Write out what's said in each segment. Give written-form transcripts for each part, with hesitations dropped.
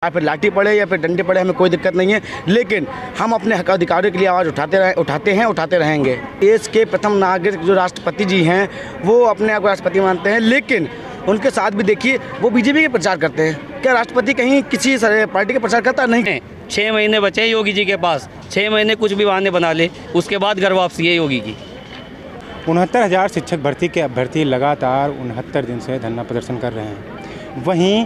या फिर लाठी पड़े या फिर डंडे पड़े, हमें कोई दिक्कत नहीं है, लेकिन हम अपने हक अधिकारों के लिए आवाज़ उठाते रहेंगे। देश के प्रथम नागरिक जो राष्ट्रपति जी हैं वो अपने आप को राष्ट्रपति मानते हैं, लेकिन उनके साथ भी देखिए वो बीजेपी के प्रचार करते हैं। क्या राष्ट्रपति कहीं किसी पार्टी के प्रचार करता नहीं है? 6 महीने बचे योगी जी के पास, 6 महीने कुछ भी बहाने बना ले, उसके बाद घर वापसी है योगी की। 69,000 शिक्षक भर्ती के अभ्यर्थी लगातार 69 दिन से धरना प्रदर्शन कर रहे हैं। वहीं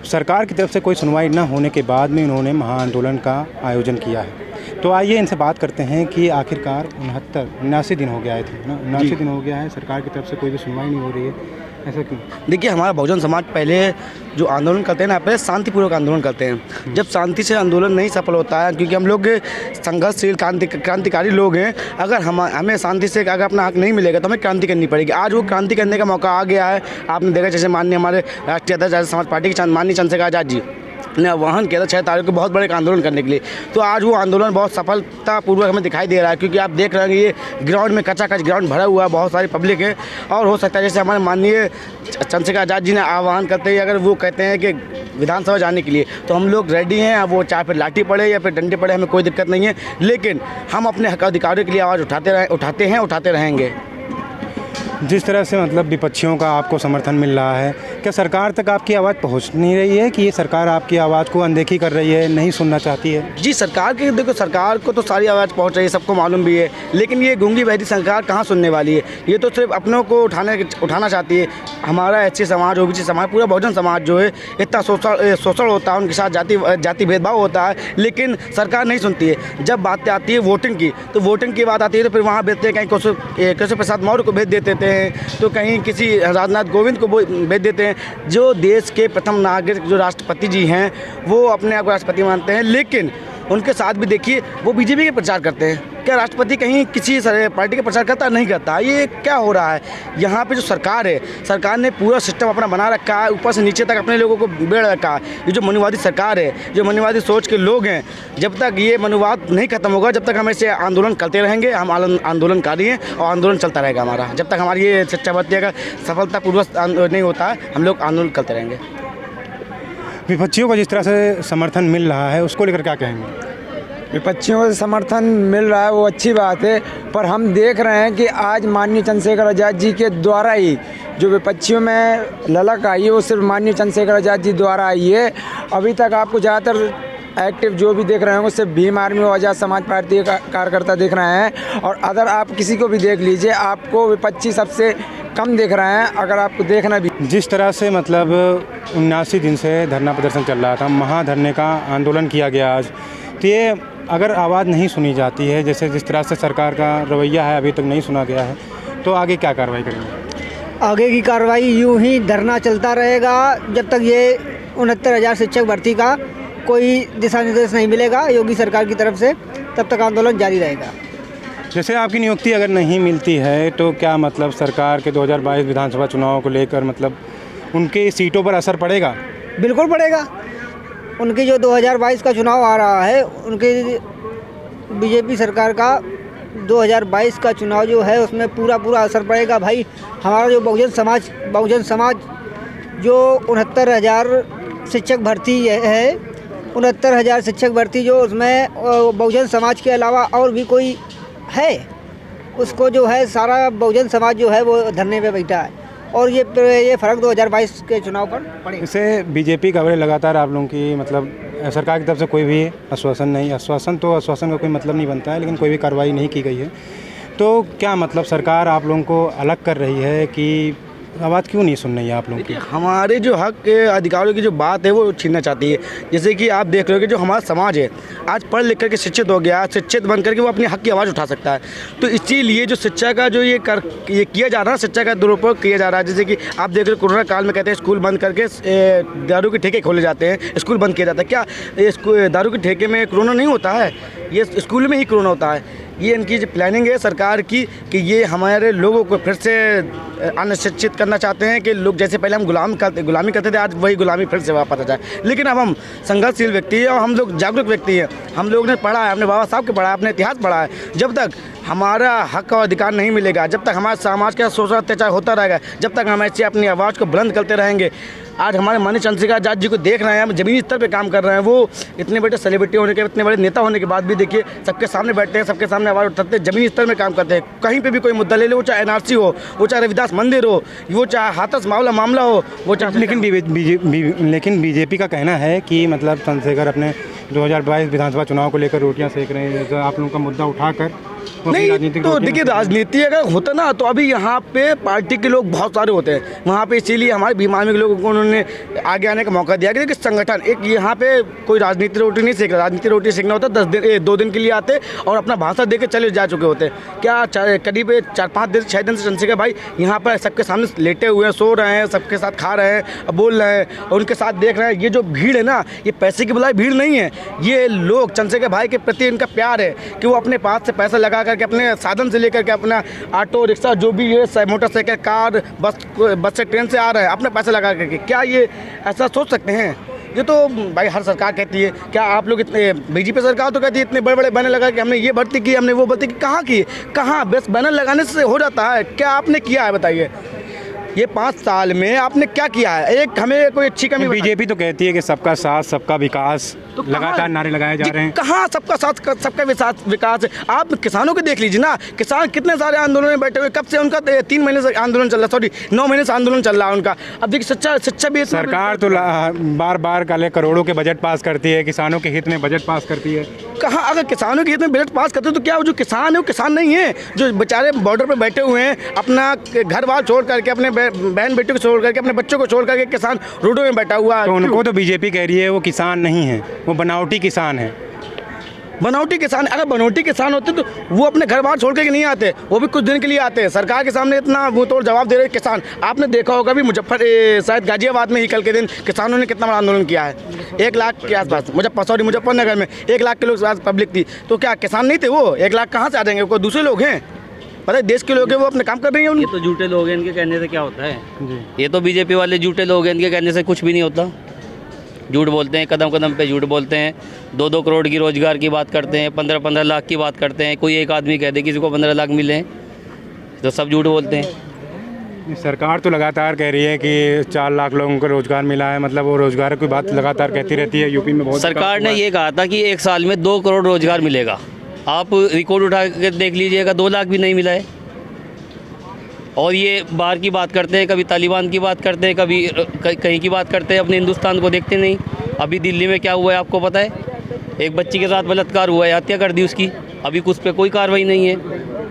सरकार की तरफ से कोई सुनवाई न होने के बाद में इन्होंने महाआंदोलन का आयोजन किया है। तो आइए इनसे बात करते हैं कि आखिरकार 79 दिन हो गया है, 79 दिन हो गया है, सरकार की तरफ से कोई भी सुनवाई नहीं हो रही है, ऐसा क्यों? देखिए, हमारा बहुजन समाज पहले जो आंदोलन करते हैं ना, पहले शांतिपूर्वक आंदोलन करते हैं। जब शांति से आंदोलन नहीं सफल होता है, क्योंकि हम लोग संघर्षशील क्रांतिकारी लोग हैं, अगर हमें शांति से अगर अपना हक नहीं मिलेगा तो हमें क्रांति करनी पड़ेगी। आज वो क्रांति करने का मौका आ गया है। आपने देखा जैसे माननीय हमारे राष्ट्रीय अध्यक्ष आर्य समाज पार्टी के माननीय चंद्रशेखर आज़ाद जी ने आह्वान किया था 6 तारीख को बहुत बड़े आंदोलन करने के लिए। तो आज वो आंदोलन बहुत सफलतापूर्वक हमें दिखाई दे रहा है, क्योंकि आप देख रहे हैं ये ग्राउंड में कच्चा ग्राउंड भरा हुआ है, बहुत सारी पब्लिक है। और हो सकता है जैसे हमारे माननीय चंद्रशेखर आज़ाद जी ने आह्वान करते हैं, अगर वो कहते हैं कि विधानसभा जाने के लिए, तो हम लोग रेडी हैं। अब वो चाहे फिर लाठी पड़े या फिर डंडे पड़े, हमें कोई दिक्कत नहीं है, लेकिन हम अपने हक अधिकारों के लिए आवाज़ उठाते रहेंगे। जिस तरह से मतलब विपक्षियों का आपको समर्थन मिल रहा है, क्या सरकार तक आपकी आवाज़ पहुंच नहीं रही है कि ये सरकार आपकी आवाज़ को अनदेखी कर रही है, नहीं सुनना चाहती है? जी, सरकार की देखो, सरकार को तो सारी आवाज़ पहुंच रही है, सबको मालूम भी है, लेकिन ये गूंगी बहरी सरकार कहाँ सुनने वाली है। ये तो सिर्फ अपनों को उठाना चाहती है। हमारा एससी समाज, ओबीसी समाज, पूरा बहुजन समाज जो है, इतना शोषण होता है, उनके साथ जाति भेदभाव होता है, लेकिन सरकार नहीं सुनती है। जब बात आती है वोटिंग की, तो वोटिंग की बात आती है तो फिर वहाँ भेजते हैं, कहीं केशव प्रसाद मौर्य को भेज देते हैं, तो कहीं किसी राजनाथ कोविंद को भेज देते हैं। जो देश के प्रथम नागरिक जो राष्ट्रपति जी हैं वो अपने आप को राष्ट्रपति मानते हैं, लेकिन उनके साथ भी देखिए वो बीजेपी के प्रचार करते हैं। क्या राष्ट्रपति कहीं किसी पार्टी के प्रचार करता नहीं करता? ये क्या हो रहा है यहाँ पे? जो सरकार है, सरकार ने पूरा सिस्टम अपना बना रखा है, ऊपर से नीचे तक अपने लोगों को बेड़ रखा है। ये जो मनुवादी सरकार है, जो मनुवादी सोच के लोग हैं, जब तक ये मनुवाद नहीं खत्म होगा, जब तक हम ऐसे आंदोलन करते रहेंगे। हम आंदोलनकारी हैं और आंदोलन चलता रहेगा हमारा, जब तक हमारी ये शिक्षा भर्ती का सफलतापूर्वक नहीं होता है, हम लोग आंदोलन करते रहेंगे। विपक्षियों को जिस तरह से समर्थन मिल रहा है, उसको लेकर क्या कहेंगे? विपक्षियों को समर्थन मिल रहा है वो अच्छी बात है, पर हम देख रहे हैं कि आज माननीय चंद्रशेखर आज़ाद जी के द्वारा ही जो विपक्षियों में ललक आई है वो सिर्फ माननीय चंद्रशेखर आज़ाद जी द्वारा आई है। अभी तक आपको ज़्यादातर एक्टिव जो भी देख रहे हैं वो सिर्फ भीम आर्मी और आज़ाद समाज पार्टी का कार्यकर्ता देख रहे हैं, और अदर आप किसी को भी देख लीजिए, आपको विपक्षी सबसे कम देख रहे हैं। अगर आपको देखना भी, जिस तरह से मतलब 79 दिन से धरना प्रदर्शन चल रहा था, महाधरने का आंदोलन किया गया आज, तो ये अगर आवाज़ नहीं सुनी जाती है, जैसे जिस तरह से सरकार का रवैया है अभी तक नहीं सुना गया है, तो आगे क्या कार्रवाई करेंगे? आगे की कार्रवाई यूं ही धरना चलता रहेगा जब तक ये 69,000 शिक्षक भर्ती का कोई दिशा निर्देश नहीं मिलेगा योगी सरकार की तरफ से, तब तक आंदोलन जारी रहेगा। जैसे आपकी नियुक्ति अगर नहीं मिलती है तो क्या मतलब सरकार के 2022 विधानसभा चुनाव को लेकर मतलब उनकी सीटों पर असर पड़ेगा? बिल्कुल पड़ेगा। उनकी जो 2022 का चुनाव आ रहा है, उनकी बीजेपी सरकार का 2022 का चुनाव जो है उसमें पूरा असर पड़ेगा। भाई, हमारा जो बहुजन समाज जो 69,000 शिक्षक भर्ती है, 69,000 शिक्षक भर्ती जो उसमें बहुजन समाज के अलावा और भी कोई है, उसको जो है सारा बहुजन समाज जो है वो धरने पे बैठा है, और ये फ़र्क 2022 के चुनाव पर पड़ेगा। इसे बीजेपी खबरें लगातार आप लोगों की मतलब सरकार की तरफ से कोई भी आश्वासन का कोई मतलब नहीं बनता है, लेकिन कोई भी कार्रवाई नहीं की गई है, तो क्या मतलब सरकार आप लोगों को अलग कर रही है कि आवाज़ क्यों नहीं सुन रही है आप लोगों की? हमारे जो हक अधिकारों की जो बात है वो छीनना चाहती है। जैसे कि आप देख रहे हो कि जो हमारा समाज है आज पढ़ लिख करके शिक्षित हो गया, शिक्षित बन करके वो अपने हक की आवाज़ उठा सकता है। तो इसीलिए जो शिक्षा का जो ये किया जा रहा है, शिक्षा का दुरुपयोग किया जा रहा है। जैसे कि आप देख रहे हो कोरोना काल में कहते हैं स्कूल बंद करके दारू के ठेके खोले जाते हैं, स्कूल बंद किया जाता है। क्या दारू के ठेके में कोरोना नहीं होता है? ये स्कूल में ही कोरोना होता है। ये इनकी जो प्लानिंग है सरकार की कि ये हमारे लोगों को फिर से अनिश्चित करना चाहते हैं कि लोग जैसे पहले हम गुलामी करते थे, आज वही गुलामी फिर से वापस आ जाए। लेकिन अब हम संघर्षशील व्यक्ति हैं और हम लोग जागरूक व्यक्ति हैं। हम लोग ने पढ़ा है, हमने बाबा साहब के पढ़ा है, अपने इतिहास पढ़ा है। जब तक हमारा हक और अधिकार नहीं मिलेगा, जब तक हमारे समाज का शोषण अत्याचार होता रहेगा, जब तक हम ऐसे अपनी आवाज़ को बुलंद करते रहेंगे, आज हमारे माननीय चंद्रशेखर आजाद जी को देख रहे हैं, हम ज़मीनी स्तर पे काम कर रहे हैं। वो इतने बड़े सेलिब्रिटी होने के, इतने बड़े नेता होने के बाद भी देखिए सबके सामने बैठते हैं, सबके सामने आवाज़ उठाते हैं, ज़मीनी स्तर में काम करते हैं। कहीं पे भी कोई मुद्दा ले लो, वो चाहे NRC हो, वो चाहे रविदास मंदिर हो, वो चाहे हाथरस मामला हो, वो चाहे लेकिन बीजेपी का कहना है कि मतलब चंद्रशेखर अपने 2022 विधानसभा चुनाव को लेकर रोटियां सेक रहे हैं, आप लोगों का मुद्दा उठाकर नहीं। तो देखिए, राजनीति अगर होता ना तो अभी यहाँ पे पार्टी के लोग बहुत सारे होते हैं वहाँ पे, इसीलिए हमारे भीमा में के लोगों को उन्होंने आगे आने का मौका दिया कि देखिए संगठन एक यहाँ पे कोई राजनीति रोटी नहीं सेक रहा। राजनीति रोटी सेकना होता है 2 दिन के लिए आते और अपना भाषण दे के चले जा चुके होते हैं। क्या करीब 4-5 दिन 6 दिन से चंद्रशेखर भाई यहाँ पर सबके सामने लेटे हुए हैं, सो रहे हैं, सबके साथ खा रहे हैं, बोल रहे हैं और उनके साथ देख रहे हैं। ये जो भीड़ है ना, ये पैसे की बुलाई भीड़ नहीं है। ये लोग चंद्रशेखर भाई के प्रति इनका प्यार है कि वो अपने पास से पैसा लगा करके अपने साधन से लेकर के अपना ऑटो रिक्शा जो भी है, मोटरसाइकिल, कार, बस से, ट्रेन से आ रहे हैं अपना पैसा लगा करके। क्या ये ऐसा सोच सकते हैं? ये तो भाई हर सरकार कहती है। क्या आप लोग इतने, बीजेपी सरकार तो कहती है इतने बड़े बड़े बैनर लगा के हमने ये भर्ती की, हमने वो भर्ती की। कहाँ की? कहाँ? बस बैनर लगाने से हो जाता है? क्या आपने किया है बताइए? ये 5 साल में आपने क्या किया है? एक हमें कोई अच्छी कमी। बीजेपी तो कहती है कि सबका साथ सबका विकास, तो लगातार नारे लगाए जा रहे हैं। कहाँ सबका साथ सबका विकास है? आप किसानों को देख लीजिए ना, किसान कितने सारे आंदोलन में बैठे हुए, कब से उनका 3 महीने से आंदोलन चल रहा, सॉरी 9 महीने से आंदोलन चल रहा है उनका। अब देखिए सच्चा भी सरकार तो बार बार काले करोड़ों के बजट पास करती है, किसानों के हित में बजट पास करती है। कहाँ? अगर किसानों के हित में बजट पास करते तो क्या वो जो किसान है वो किसान नहीं है? जो बेचारे बॉर्डर पर बैठे हुए हैं, अपना घर बार छोड़ करके, अपने बहन बेटे को छोड़ करके, अपने बच्चों को छोड़ करके किसान रोडों में बैठा हुआ है। तो उनको तो बीजेपी कह रही है वो किसान नहीं है, वो बनावटी किसान है। बनावटी किसान? अगर बनावटी किसान होते तो वो अपने घर बार छोड़ के नहीं आते, वो भी कुछ दिन के लिए आते हैं। सरकार के सामने इतना मुंह तोड़ जवाब दे रहे किसान। आपने देखा होगा भी शायद गाजियाबाद में ही कल के दिन किसानों ने कितना बड़ा आंदोलन किया है। 1 लाख के आसपास मुजफ्फरनगर में 1 लाख के लोग पब्लिक थी। तो क्या किसान नहीं थे वो? 1 लाख कहाँ से आ जाएंगे? कोई दूसरे लोग हैं, पता है देश के लोग हैं, वो अपने काम कर रहे हैं। ये तो झूठे लोग हैं, इनके कहने से क्या होता है? ये तो बीजेपी वाले झूठे लोग हैं, इनके कहने से कुछ भी नहीं होता। झूठ बोलते हैं, कदम कदम पे झूठ बोलते हैं। 2-2 करोड़ की रोजगार की बात करते हैं, 15-15 लाख की बात करते हैं। कोई एक आदमी कह दे किसी को 15 लाख मिले, तो सब झूठ बोलते हैं। सरकार तो लगातार कह रही है कि 4 लाख लोगों को रोजगार मिला है, मतलब वो रोजगार की बात लगातार कहती रहती है। यूपी में बहुत सरकार ने ये कहा था कि 1 साल में 2 करोड़ रोजगार मिलेगा। आप रिकॉर्ड उठा के देख लीजिएगा, 2 लाख भी नहीं मिला है। और ये बाहर की बात करते हैं, कभी तालिबान की बात करते हैं, कभी कहीं की बात करते हैं, अपने हिंदुस्तान को देखते नहीं। अभी दिल्ली में क्या हुआ है आपको पता है? एक बच्ची के साथ बलात्कार हुआ है, हत्या कर दी उसकी। अभी कुछ पे कोई कार्रवाई नहीं है।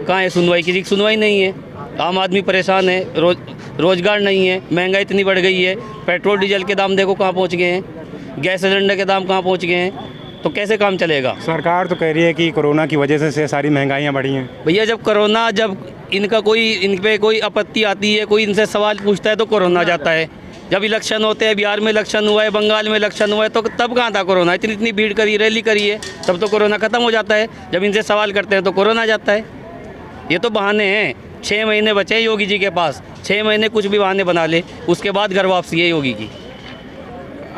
कहाँ है सुनवाई? किसी की सुनवाई नहीं है। आम आदमी परेशान है, रोजगार नहीं है, महंगाई इतनी बढ़ गई है। पेट्रोल डीजल के दाम देखो कहाँ पहुँच गए हैं, गैस सिलेंडर के दाम कहाँ पहुँच गए हैं। तो कैसे काम चलेगा? सरकार तो कह रही है कि कोरोना की वजह से सारी महंगाइयाँ बढ़ी हैं। भैया जब इन पे कोई आपत्ति आती है, कोई इनसे सवाल पूछता है तो कोरोना जाता है। जब इलेक्शन होते हैं, बिहार में इलेक्शन हुआ है, बंगाल में इलेक्शन हुआ है, तो तब कहाँ था कोरोना? इतनी भीड़ करी, रैली करी है, तब तो कोरोना ख़त्म हो जाता है। जब इनसे सवाल करते हैं तो कोरोना जाता है। ये तो बहाने हैं। 6 महीने बचे हैं योगी जी के पास। 6 महीने कुछ भी बहाने बना ले, उसके बाद घर वापसी है योगी की।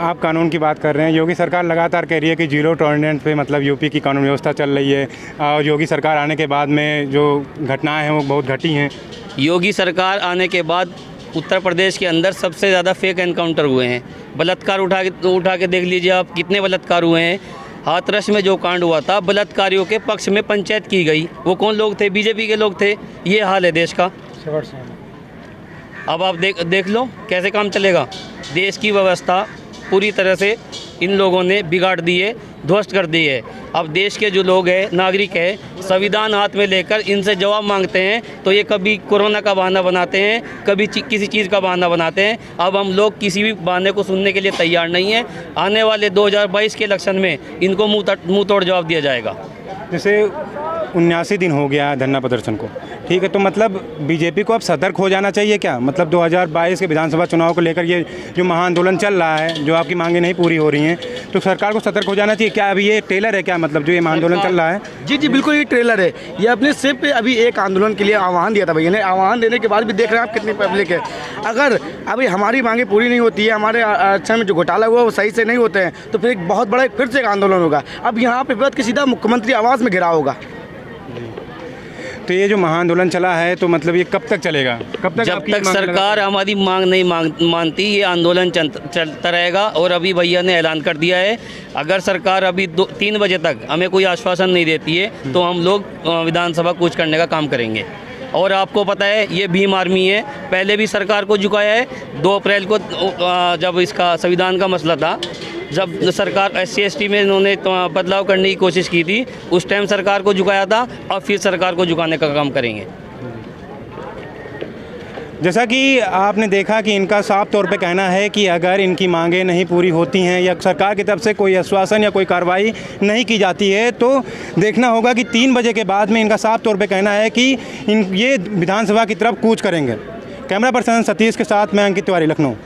आप कानून की बात कर रहे हैं। योगी सरकार लगातार कह रही है कि 0 टॉलरेंस पे मतलब यूपी की कानून व्यवस्था चल रही है, और योगी सरकार आने के बाद में जो घटनाएं हैं वो बहुत घटी हैं। योगी सरकार आने के बाद उत्तर प्रदेश के अंदर सबसे ज़्यादा फेक एनकाउंटर हुए हैं। बलात्कार उठा के देख लीजिए आप, कितने बलात्कार हुए हैं। हाथरस में जो कांड हुआ था, बलात्कारियों के पक्ष में पंचायत की गई। वो कौन लोग थे? बीजेपी के लोग थे। ये हाल है देश का। अब आप देख लो कैसे काम चलेगा। देश की व्यवस्था पूरी तरह से इन लोगों ने बिगाड़ दी है, ध्वस्त कर दी है। अब देश के जो लोग हैं, नागरिक हैं, संविधान हाथ में लेकर इनसे जवाब मांगते हैं तो ये कभी कोरोना का बहाना बनाते हैं, कभी किसी चीज़ का बहाना बनाते हैं। अब हम लोग किसी भी बहाने को सुनने के लिए तैयार नहीं है। आने वाले 2022 के इलेक्शन में इनको मुँह तोड़ जवाब दिया जाएगा। जैसे 79 दिन हो गया धरना प्रदर्शन को, ठीक है, तो मतलब बीजेपी को अब सतर्क हो जाना चाहिए क्या? मतलब 2022 के विधानसभा चुनाव को लेकर ये जो महाआंदोलन चल रहा है, जो आपकी मांगें नहीं पूरी हो रही हैं, तो सरकार को सतर्क हो जाना चाहिए क्या? अभी ये ट्रेलर है क्या, मतलब जो ये आंदोलन चल रहा है? जी बिल्कुल, ये ट्रेलर है। ये अपने सिर्फ पे अभी एक आंदोलन के लिए आह्वान दिया था भैया ने। आह्वान देने के बाद भी देख रहे हैं आप कितनी पब्लिक है। अगर अभी हमारी मांगें पूरी नहीं होती है, हमारे आरक्षण में जो घोटाला हुआ वो सही से नहीं होते हैं, तो फिर एक बहुत बड़ा फिर से एक आंदोलन होगा। अब यहाँ पे विपक्ष के सीधा मुख्यमंत्री आवास में घिरा होगा। तो तो ये जो महाआंदोलन चला है तो मतलब ये कब तक चलेगा, कब तक जब आपकी तक मांग सरकार हमारी मांग नहीं मानती ये आंदोलन चलता रहेगा। और अभी भैया ने ऐलान कर दिया है, अगर सरकार अभी 3 बजे तक हमें कोई आश्वासन नहीं देती है तो हम लोग विधानसभा कूच करने का काम करेंगे। और आपको पता है ये भीम आर्मी है, पहले भी सरकार को झुकाया है। 2 अप्रैल को जब इसका संविधान का मसला था, जब सरकार SC ST में इन्होंने बदलाव करने की कोशिश की थी, उस टाइम सरकार को झुकाया था और फिर सरकार को झुकाने का काम करेंगे। जैसा कि आपने देखा कि इनका साफ तौर पे कहना है कि अगर इनकी मांगें नहीं पूरी होती हैं या सरकार की तरफ से कोई आश्वासन या कोई कार्रवाई नहीं की जाती है तो देखना होगा कि 3 बजे के बाद में इनका साफ तौर पे कहना है कि ये विधानसभा की तरफ कूच करेंगे। कैमरा पर्सन सतीश के साथ मैं अंकित तिवारी, लखनऊ।